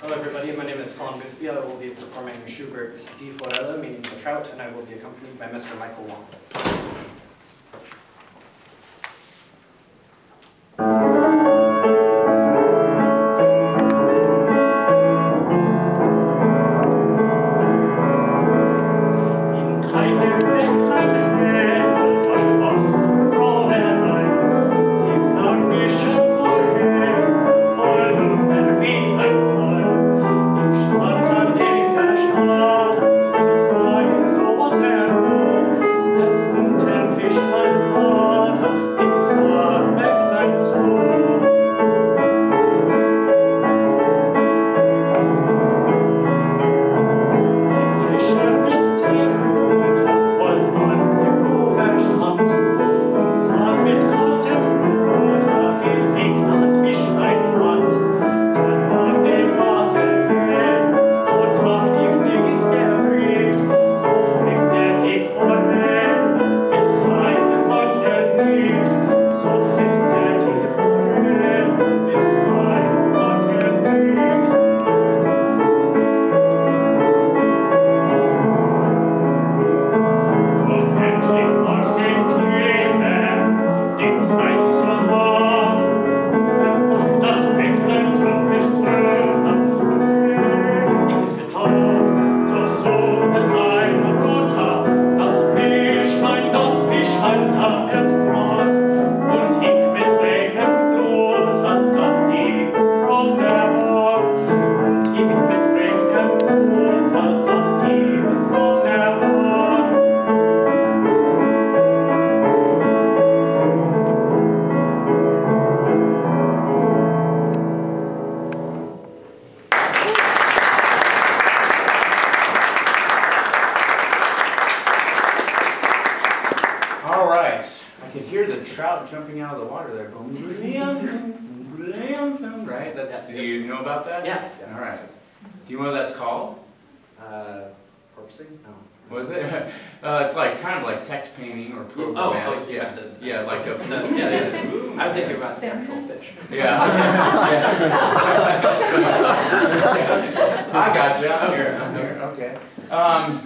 Hello everybody, my name is Collin B. I will be performing Schubert's D Forelle, meaning the Trout, and I will be accompanied by Mr. Michael Wong. Trout jumping out of the water there, right? Do you know about that? Yeah. All right. Do you know what that's called? Corpsing? No. What is it? It's like kind of like text painting or programmatic. Yeah, like a. I'm thinking about the actual fish. Yeah. I got you. I'm here. Okay.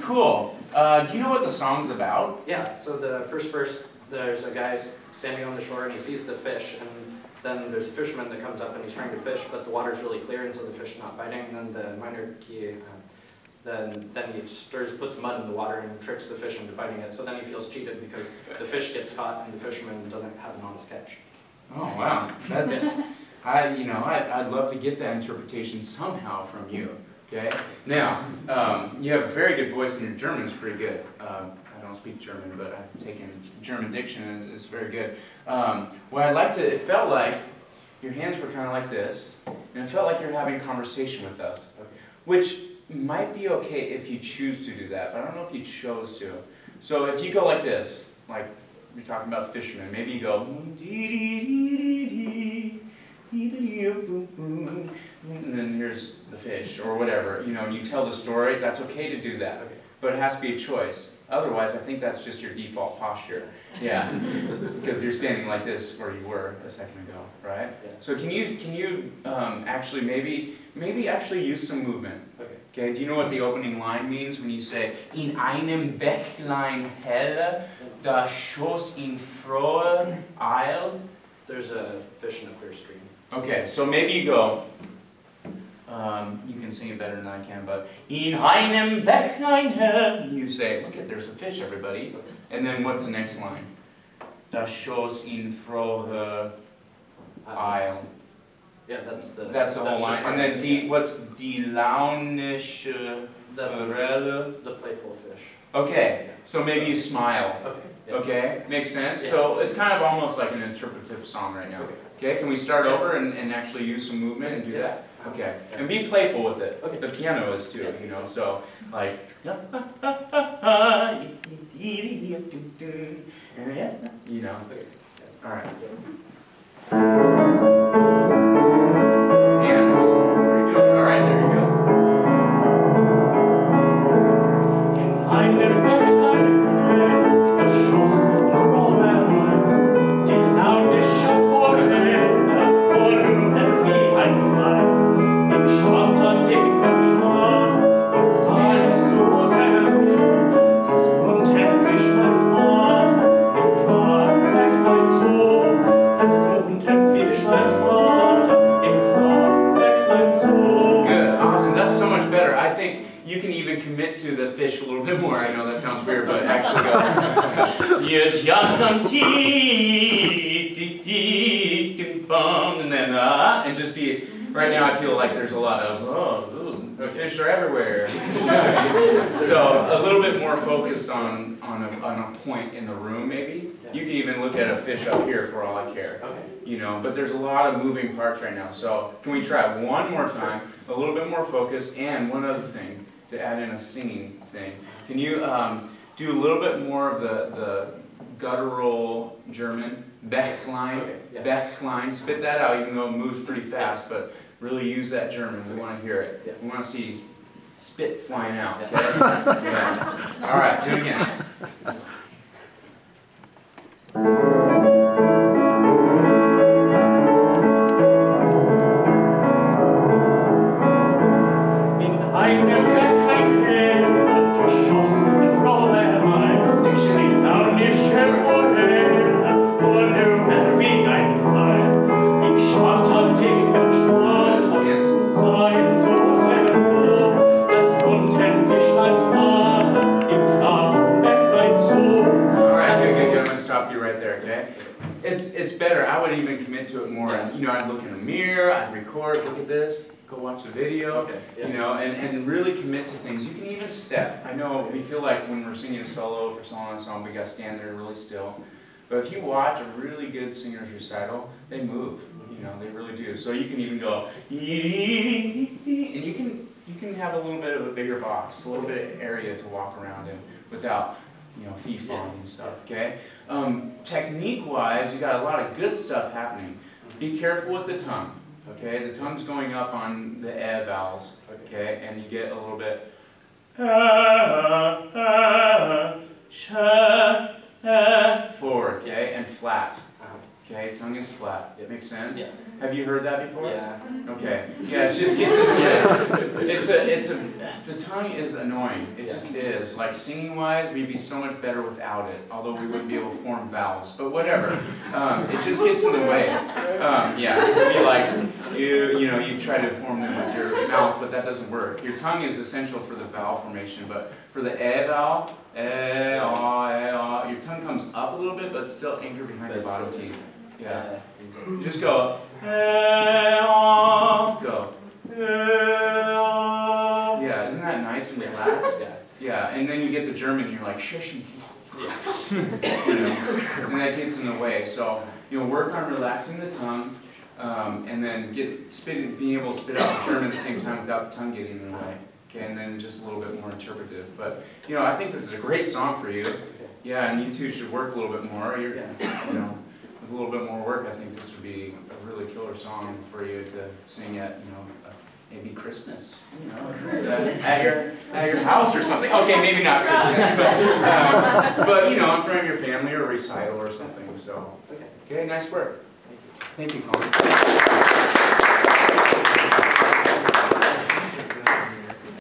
Cool. Do you know what the song's about? Yeah. So the first verse, there's a guy standing on the shore and he sees the fish, and then there's a fisherman that comes up and he's trying to fish, but the water's really clear and so the fish are not biting. And then the minor key, then he puts mud in the water and tricks the fish into biting it. So then he feels cheated because the fish gets caught and the fisherman doesn't have an honest catch. Oh wow, that's I'd love to get that interpretation somehow from you. Okay. Now you have a very good voice and your German is pretty good. I don't speak German, but I've taken German diction and it's very good. What I'd like to, it felt like your hands were kind of like this, and it felt like you're having a conversation with us, which might be okay if you choose to do that, but I don't know if you chose to. So if you go like this, like you're talking about fishermen, maybe you go, and then here's the fish, or whatever, and you tell the story, that's okay to do that, but it has to be a choice. Otherwise, I think that's just your default posture. Yeah, because you're standing like this where you were a second ago, right? Yeah. So can you actually maybe actually use some movement? Okay. Do you know what the opening line means when you say in einem Bächlein helle, da schoss in frohe Eil? There's a fish in a clear stream. Okay, so maybe you go. You can sing it better than I can, but in einem Bächlein hell, you say, look at, there's a fish, everybody. And then what's the next line? Das schoss in frohe Eil. Yeah, that's the whole line. And then what's die launische Forelle? The playful fish. Okay, so maybe you smile. Okay. Yeah. Okay, makes sense? Yeah. So it's kind of almost like an interpretive song right now. Okay, can we start over and actually use some movement and do that? Okay, and be playful with it. Okay. The piano is too, so like, all right. Hands, what are you doing? All right, there you go. Schubert Good, awesome. That's so much better. I think you can even commit to the fish a little bit more. I know that sounds weird, but actually go. And then and just be. Right now, I feel like there's a lot of the fish are everywhere. So a little bit more focused on a point in the room, maybe. You can even look at a fish up here for all I care. Okay. You know, but there's a lot of moving parts right now. So can we try it one more time? A little bit more focus, and one other thing to add in a singing thing. Can you do a little bit more of the guttural German? Bechlein. Okay, yeah. Bechlein. Spit that out, even though it moves pretty fast, but really use that German. We want to hear it. Yeah. We want to see spit flying out. Yeah. Okay? Yeah. All right, do it again. It's better. I would even commit to it more. Yeah. You know, I'd look in a mirror, I'd record, look at this, go watch the video, Okay, yeah. you know, and really commit to things. You can even step. I know we feel like when we're singing a solo for solo ensemble, we got to stand there really still. But if you watch a really good singer's recital, they move. You know, they really do. So you can even go, and you can have a little bit of a bigger box, a little bit of area to walk around in without, you know, fee-fawing and stuff, okay? Technique-wise, you got a lot of good stuff happening. Be careful with the tongue, okay? The tongue's going up on the e vowels, okay? And you get a little bit forward, okay? And flat, okay? Tongue is flat. It makes sense? Yeah. Have you heard that before? Yeah. Okay. Yeah, it's just the tongue is annoying. It just is. Like singing-wise, we'd be so much better without it, although we wouldn't be able to form vowels. But whatever. It just gets in the way. Yeah, it'd be like you try to form them with your mouth, but that doesn't work. Your tongue is essential for the vowel formation, but for the e vowel, your tongue comes up a little bit, but still anchored behind your bottom teeth. Yeah. Just go. Go. Yeah, isn't that nice and relaxed? Yeah, and then you get the German, you're like, shush. Yeah. You know, and that gets in the way. So, work on relaxing the tongue, and then being able to spit out the German at the same time without the tongue getting in the way. Okay, and then just a little bit more interpretive. But, I think this is a great song for you. Yeah, and you two should work a little bit more. With a little bit more work, I think this would be a really killer song for you to sing at, maybe Christmas, at your house or something. Okay, maybe not Christmas, but in front of your family or a recital or something. So, okay, nice work. Thank you, Collin.